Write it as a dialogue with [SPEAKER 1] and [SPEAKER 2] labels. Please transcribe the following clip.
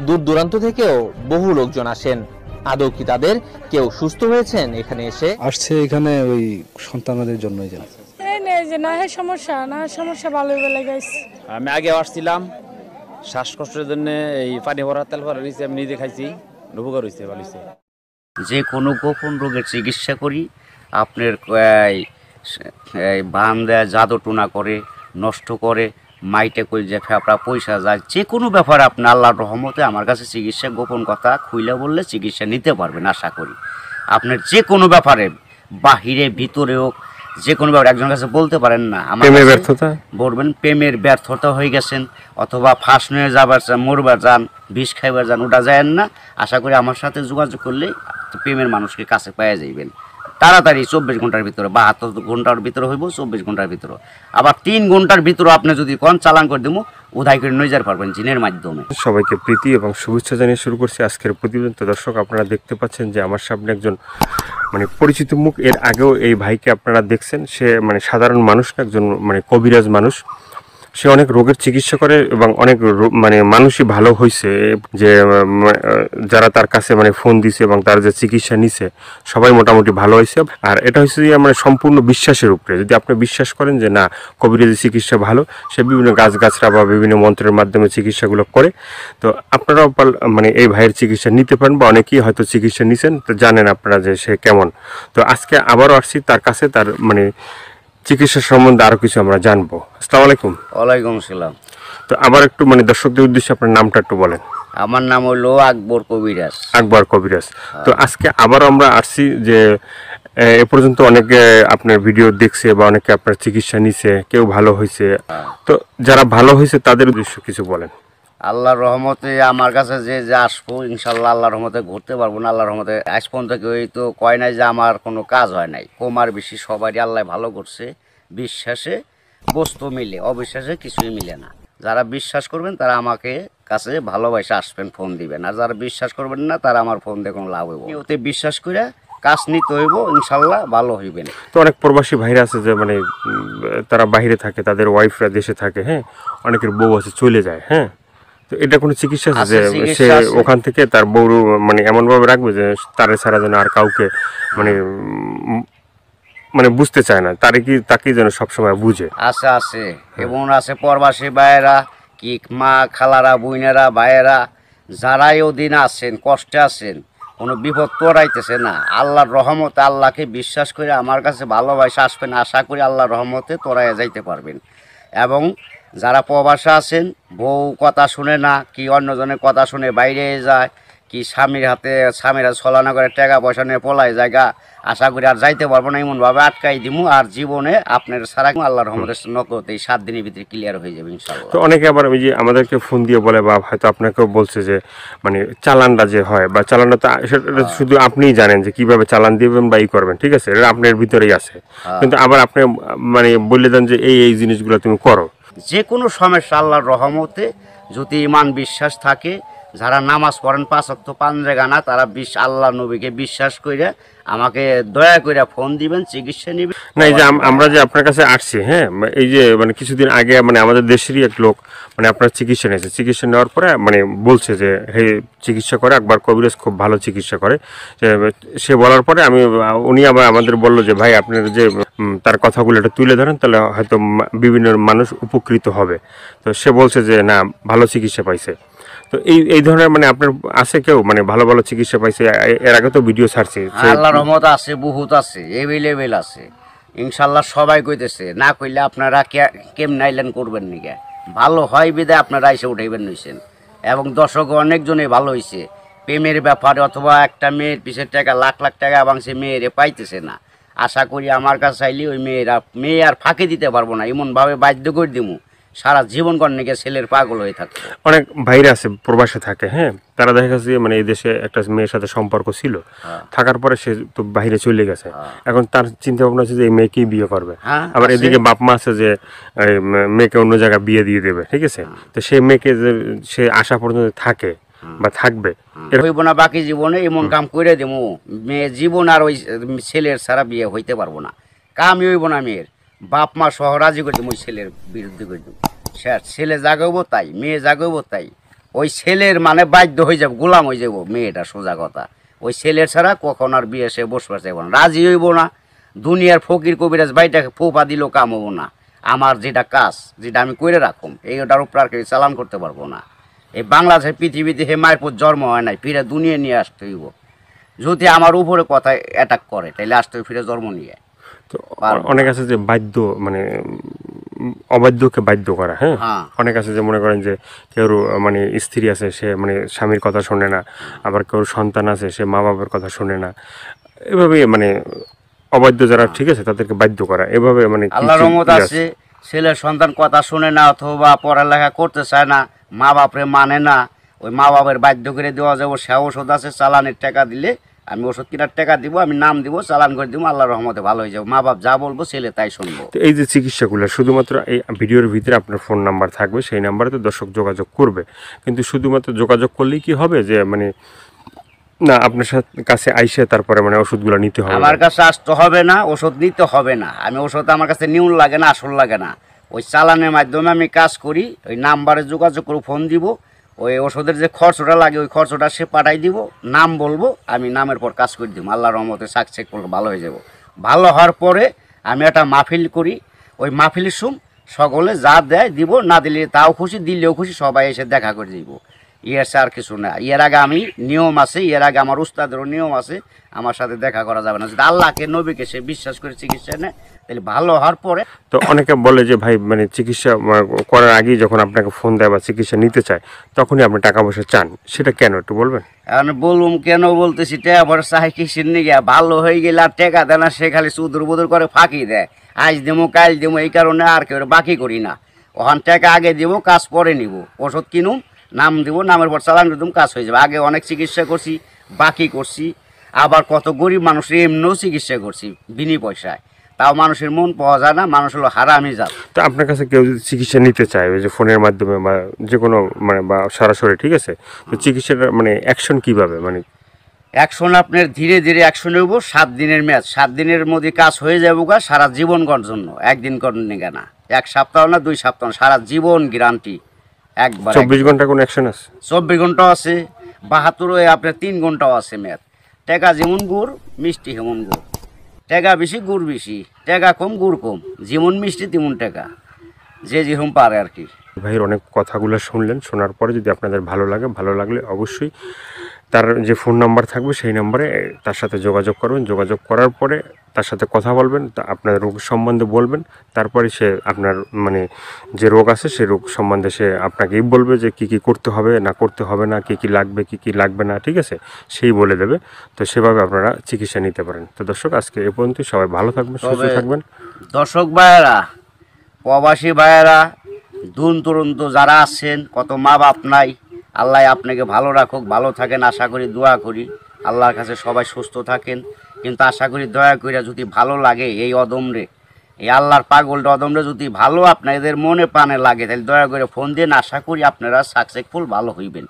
[SPEAKER 1] দূর দূরান্ত থেকেও বহু লোকজন আসেন। আদৌ কি তাদের কেউ সুস্থ হয়েছেন এখানে এসে?
[SPEAKER 2] আসছে এখানে ওই সন্তানদের জন্যই যেন
[SPEAKER 3] সমস্যা ভালো লাগাইছে।
[SPEAKER 4] আমি আগে আসছিলাম শ্বাসকষ্টের জন্য, এই পানি ভরা তেল ভরা নিয়েছি, আমি নিজে খাইছি, উপকার হয়েছে, ভালো হয়েছে।
[SPEAKER 5] যে কোনো গোপন রোগের চিকিৎসা করি। আপনার বান দেয়, জাদু টুনা করে, নষ্ট করে, মাইটে করে যে ফেপড়া পয়সা যায়, যে কোনো ব্যাপারে আপনি আল্লাহর রহমতে আমার কাছে চিকিৎসা, গোপন কথা খুইলা বললে চিকিৎসা নিতে পারবেন। আশা করি আপনার যে কোনো ব্যাপারে, বাহিরে ভিতরে হোক, যে কোনো ব্যাপারে একজনের কাছে বলতে পারেন না আমার ব্যর্থতা বলবেন, প্রেমের ব্যর্থতা হয়ে গেছেন, অথবা ফাঁস নিয়ে যাবার চান, মরবার যান, বিষ খাইবার যান, ওটা যায় না। আশা করি আমার সাথে যোগাযোগ করলে প্রেমের মানুষকে কাছে পেয়ে যাইবেন তাড়াতাড়ি। 24 ঘন্টার ভিতরে, 72 ঘন্টার ভিতরে হইব, 24 ঘন্টার ভিতরে। আবার 3 ঘন্টার ভিতরে আপনি যদি কোন চালান করে দেবো, উধাই করে নিয়ে যেতে পারবেন জিনের মাধ্যমে।
[SPEAKER 6] সবাইকে প্রীতি এবং শুভেচ্ছা জানিয়ে শুরু করছি আজকের প্রতিবেদন। তো দর্শক, আপনারা দেখতে পাচ্ছেন যে আমার সামনে একজন পরিচিত মুখ। এর আগেও এই ভাইকে আপনারা দেখছেন। সে সাধারণ মানুষ না, একজন কবিরাজ মানুষ। সে অনেক রোগের চিকিৎসা করে এবং অনেক মানুষই ভালো হয়েছে। যে যারা তার কাছে ফোন দিছে এবং তার যে চিকিৎসা নিছে, সবাই মোটামুটি ভালো হয়েছে। আর এটা হচ্ছে যে সম্পূর্ণ বিশ্বাসের উপরে। যদি আপনি বিশ্বাস করেন যে না, কবিরাজি চিকিৎসা ভালো, সে বিভিন্ন গাছগাছরা বা বিভিন্ন মন্ত্রের মাধ্যমে চিকিৎসাগুলো করে, তো আপনারাও এই ভাইয়ের চিকিৎসা নিতে পারেন, বা অনেকেই হয়তো চিকিৎসা নিছেন, তো জানেন আপনারা যে সে কেমন। তো আজকে আবারও আসছি তার কাছে, তার চিকিৎসা সম্বন্ধে আরো কিছু আমরা জানবো। আসসালামু আলাইকুম।
[SPEAKER 5] ওয়ালাইকুম আসসালাম।
[SPEAKER 6] তো আবার একটু দর্শকদের উদ্দেশ্যে আপনার নামটা একটু বলেন।
[SPEAKER 5] আমার নাম হলো আকবর কবিরাজ।
[SPEAKER 6] আকবর কবিরাজ। তো আজকে আবারও আমরা আসছি যে এ পর্যন্ত অনেকে আপনার ভিডিও দেখছে বা অনেকে আপনার চিকিৎসা নিছে, কেউ ভালো হয়েছে। তো যারা ভালো হয়েছে তাদের উদ্দেশ্যে কিছু বলেন।
[SPEAKER 5] আল্লাহর রহমতে আমার কাছে যে আসবো, ইনশাল্লাহ আল্লাহর রহমতে ঘুরতে পারবো না। আল্লাহর রহমতে আজ পর্যন্ত কেউ তো কয় নাই যে আমার কোনো কাজ হয় নাই। কমার বেশি সবারই আল্লাহ ভালো করছে। বিশ্বাসে বস্তু মিলে, অবিশ্বাসে কিছুই মিলে না। যারা বিশ্বাস করবেন তারা আমাকে কাছে ভালোবাসে আসবেন, ফোন দিবেন। আর যারা বিশ্বাস করবেন না, তারা আমার ফোন দিয়ে কোনো লাভ হইব। ওতে বিশ্বাস করে কাজ নিতে হইব, ইনশাল্লাহ ভালো হইবেন।
[SPEAKER 6] তো অনেক প্রবাসী ভাইরা আছে যে তারা বাইরে থাকে, তাদের ওয়াইফরা দেশে থাকে, হ্যাঁ, অনেকের বউ আছে চলে যায়, হ্যাঁ। তো এটা কোনো চিকিৎসা আছে যে সে ওখান থেকে তার বউ এমন ভাবে রাখবে যে তারে ছাড়া যেন আর কাউকে বুঝতে চায় না, তাকে যেন সবসময় বুঝে?
[SPEAKER 5] আছে আছে, এবং আছে প্রবাসী ভাইয়েরা, কি মা খালারা, বোনেরা, ভাইয়েরা, যারাই ওদিন আছেন, কষ্টে আছেন, কোনো বিপদ তোরাইতেছে না, আল্লাহর রহমতে আল্লাহকে বিশ্বাস করে আমার কাছে ভালোবাসা আসবেন। আশা করি আল্লাহর রহমতে তোরাইয়া যাইতে পারবেন। এবং যারা প্রবাসে আছেন, বউ কথা শুনে না, কি অন্যজনের কথা শুনে বাইরে যায়, কি স্বামীরা ছলনা করে টাকা পয়সা নিয়ে পলায় জায়গা, আশা করি আর যাইতে পারবো না, এমনভাবে আটকাই দিমু। আর জীবনে আপনার সারা আল্লাহর রহমতের নগদ এই 7 দিনের ভিতরে ক্লিয়ার হয়ে যাবে ইনশাআল্লাহ।
[SPEAKER 6] তো অনেকে আবার ওই যে আমাদেরকে ফোন দিয়ে বলে, বা হয়তো আপনাকেও বলছে যে চালানটা যে হয়, বা চালানটা তো সেটা শুধু আপনিই জানেন যে কিভাবে চালান দিবেন বা ই করবেন, ঠিক আছে, এটা আপনার ভিতরেই আছে। কিন্তু আবার আপনি বলে দেন যে এই জিনিসগুলো তুমি করো।
[SPEAKER 5] যে কোনো সমস্যা আল্লাহর রহমতে যদি ইমান বিশ্বাস থাকে, যারা নামাজ পড়েন 5 ওয়াক্ত 5 জায়গা, তারা আল্লাহ নবীকে বিশ্বাস করে আমাকে দয়া করে ফোন দিবেন, চিকিৎসা নেবেন।
[SPEAKER 6] না, এই যে আমরা যে আপনার কাছে আসছি, হ্যাঁ, এই যে কিছুদিন আগে আমাদের দেশেরই এক লোক আপনার চিকিৎসা নিয়েছে। চিকিৎসা নেওয়ার পরে বলছে যে হে, চিকিৎসা করে আকবর কবিরাজ, খুব ভালো চিকিৎসা করে। সে বলার পরে উনি আবার আমাদের বললো যে ভাই, আপনার যে তার কথাগুলো এটা তুলে ধরেন, তাহলে হয়তো বিভিন্ন মানুষ উপকৃত হবে। তো সে বলছে যে না, ভালো চিকিৎসা পাইছে। তো এই ধরনের আপনার আছে কেউ ভালো ভালো চিকিৎসা পাইছে? এর আগে তো ভিডিও ছাড়ছে।
[SPEAKER 5] আল্লাহর রহমত আছে, বহুত আছে, এভেলেবেল আছে ইনশাআল্লাহ। সবাই কইতেছে, না কইলে আপনারা কেমন আইলেন করবেন নিকে, ভালো হয় বিদায় আপনারা এসে উঠাইবেন নিছেন। এবং দর্শক অনেকজনই ভালো হয়েছে প্রেমের ব্যাপারে, অথবা একটা মেয়ের পিছের টাকা লাখ লাখ টাকা এবং সে মেয়েরে পাইতেছে না। আশা করি আমার কাছে চাইলে ওই মেয়ে আর ফাঁকি দিতে পারবো না, এমনভাবে বাধ্য করে দিমু সারা জীবন কর্ণিকে ছেলের পাগল হয়ে থাকে।
[SPEAKER 6] অনেক ভাইরা আছে প্রবাসে থাকে, হ্যাঁ, তারা দেখা গেছে এই দেশে একটা মেয়ের সাথে সম্পর্ক ছিল, থাকার পরে সে তো বাইরে চলে গেছে। এখন তার চিন্তা ভাবনা আছে যে এই মেয়েকেই বিয়ে করবে। আবার এদিকে বাপ মা আছে যে মেয়েকে অন্য জায়গায় বিয়ে দিয়ে দেবে, ঠিক আছে। তো সেই মেয়েকে যে সে আশা পর্যন্ত থাকে বা থাকবে,
[SPEAKER 5] হইব না বাকি জীবনে, এমন কাম করে দেবো মেয়ে জীবন আর ওই ছেলের ছাড়া বিয়ে হইতে পারবো না। কামই হইব না, মেয়ের বাপ মা সহ রাজি করে দেবো, ওই ছেলের বিরুদ্ধে করে দেবো। ছেলে জাগাইব তাই, মেয়ে জাগাইব তাই, ওই ছেলের মানে বাধ্য হয়ে যাবো, গোলাম হয়ে যাবো মেয়েটা, সোজা কথা। ওই ছেলের ছাড়া কখন আর বিয়ে সে বসবার চাইব না, রাজি হইব না। দুনিয়ার ফকির কবিরাজ বাইটাকে ফোপা দিলেও কাম হবো না। আমার যেটা কাজ, যেটা আমি করে রাখুম, এইটার উপর আর কেউ চালান করতে পারবো না। এই বাংলাদেশের পৃথিবীতে হে মায়ের পর জন্ম হয় নাই, ফিরে দুনিয়া নিয়ে আসতে হইব। যদি আমার উপরে কথা অ্যাটাক করে তাহলে আসতে হইব ফিরে জন্ম নিয়ে।
[SPEAKER 6] তো অনেক আছে যে বাধ্য, মানে অবাধ্যকে বাধ্য করা, হ্যাঁ।
[SPEAKER 5] হ্যাঁ।
[SPEAKER 6] অনেক আছে যে মনে করেন যে কেউ মানে স্ত্রী আছে, সে মানে স্বামীর কথা শোনে না, আবার কেউ সন্তান আছে, সে মা বাবার কথা শোনে না, এভাবে মানে অবাধ্য যারা, ঠিক আছে, তাদেরকে বাধ্য করা, এভাবে মানে কি
[SPEAKER 5] আল্লাহর রহমত আছে, ছেলের সন্তান কথা শুনে না অথবা পড়ালেখা করতে চায় না, মা বাপরে মানে না, ওই মা বাপের বাধ্য করে দেওয়া যাবো। সে ওষুধ আছে, চালানের টাকা দিলে আমি ওষুধ কেনার টাকা দিব, আমি নাম দিব, চালান করে দিব, আল্লাহর রহমতে ভালো হয়ে যাবো। মা বাপ যা বলবো ছেলে তাই শুনবো।
[SPEAKER 6] তো এই যে চিকিৎসাগুলো শুধুমাত্র এই ভিডিওর ভিতরে আপনার ফোন নাম্বার থাকবে, সেই নাম্বারে তো দর্শক যোগাযোগ করবে, কিন্তু শুধুমাত্র যোগাযোগ করলেই কি হবে যে মানে না আপনার কাছে আইসে তারপরে মানে ওষুধগুলো নিতে হবে?
[SPEAKER 5] আমার কাছে আসতে হবে না, ওষুধ নিতে হবে না। আমি ওষুধ আমার কাছে নিউন লাগে না, আসল লাগে না। ওই চালানের মাধ্যমে আমি কাজ করি, ওই নাম্বারে যোগাযোগ করে ফোন দিব, ওই ওষুধের যে খরচটা লাগে ওই খরচটা সে পাঠাই দিব, নাম বলবো, আমি নামের পর কাজ করে দিব। আল্লাহর রহমতে সাকসেস করলে ভালো হয়ে যাব। ভালো হওয়ার পরে আমি একটা মাহফিল করি, ওই মাহফিলের সুম সকলে যা দেয় দিব, না দিলে তাও খুশি, দিলেও খুশি, সবাই এসে দেখা করে দিব। ইয়ের আর কিছু না। এর আগে আমি নিয়ম আছে, এর আগে আমার উস্তাদেরও নিয়ম আছে, আমার সাথে দেখা করা যাবে না। যদি আল্লাহকে নবীকে সে বিশ্বাস করে চিকিৎসা নেয় তাহলে ভালো হওয়ার পরে।
[SPEAKER 6] তো অনেকে বলে যে ভাই মানে চিকিৎসা করার আগেই যখন আপনাকে ফোন দেয় বা চিকিৎসা নিতে চায় তখনই আপনি টাকা পয়সা চান, সেটা কেন একটু বলবেন?
[SPEAKER 5] এখন বলুম কেন বলতেছি, টাকা পয়সা চাই কিসের নিয়ে? ভালো হয়ে গেলে আর টাকা দেয় না, সে খালি চুদুর বুদুর করে ফাঁকি দেয়, আজ দেবো কাল দেবো, এই কারণে আর কেউ বাকি করি না। ওখান টাকা আগে দিব, কাজ পরে নিব। ওষুধ কিনুম, নাম দিব, নামের পর চালান দিতাম, কাজ হয়ে যাবে। আগে অনেক চিকিৎসা করছি, বাকি করছি, আবার কত গরিব মানুষের এমনিও চিকিৎসা করছি বিনি পয়সায়, তাও মানুষের মন পাওয়া যায় না, মানুষ হলো হারামি জাত।
[SPEAKER 6] তো আপনার কাছে কেউ যদি চিকিৎসা নিতে চায় ওই যে ফোনের মাধ্যমে বা যে কোনো মানে বা সরাসরি, ঠিক আছে, তো চিকিৎসার মানে অ্যাকশন কিভাবে, মানে
[SPEAKER 5] অ্যাকশন আপনার ধীরে ধীরে অ্যাকশন হইব। 7 দিনের ম্যাচ, 7 দিনের মধ্যে কাজ হয়ে যাবো গা, সারা জীবন করার জন্য। একদিন করেন না, 1 সপ্তাহ না 2 সপ্তাহ, সারা জীবন গ্যারান্টি একবার।
[SPEAKER 6] 24 ঘন্টা কোনো অ্যাকশন আছে?
[SPEAKER 5] 24 ঘন্টাও আছে, 72 আপনার 3 ঘন্টাও আছে ম্যাচ। টাকা যেমন গুড়, মিষ্টি হেমন গুড়। টাকা বেশি, গুড় বেশি, টাকা কম, গুড় কম, যেমন মিষ্টি তেমন টাকা, যে যেরকম পারে আর কি।
[SPEAKER 6] ভাইয়ের অনেক কথাগুলো শুনলেন, শোনার পরে যদি আপনাদের ভালো লাগে, ভালো লাগলে অবশ্যই তার যে ফোন নাম্বার থাকবে সেই নাম্বারে তার সাথে যোগাযোগ করবেন। যোগাযোগ করার পরে তার সাথে কথা বলবেন, তা আপনার রোগ সম্বন্ধে বলবেন, তারপরে সে আপনার মানে যে রোগ আছে সেই রোগ সম্বন্ধে সে আপনাকেই বলবে যে কী কী করতে হবে না করতে হবে না, কী কী লাগবে কী কী লাগবে না, ঠিক আছে, সেই বলে দেবে। তো সেভাবে আপনারা চিকিৎসা নিতে পারেন। তো দর্শক আজকে এ পর্যন্ত, সবাই ভালো থাকবেন, সুস্থ থাকবেন।
[SPEAKER 5] দর্শক ভাইয়েরা, প্রবাসী ভাইয়েরা, দূর দূরান্ত যারা আছেন, কত মা বাপ নাই, আল্লাহ আপনাকে ভালো রাখুক, ভালো থাকেন আশা করি, দোয়া করি আল্লাহর কাছে সবাই সুস্থ থাকেন। কিন্তু আশা করি দয়া করে যদি ভালো লাগে এই অদমরে, এই আল্লাহর পাগলটা অদমরে যদি ভালো আপনাদের মনে প্রাণে লাগে, তাহলে দয়া করে ফোন দিন। আশা করি আপনারা সাকসেসফুল ভালো হইবেন।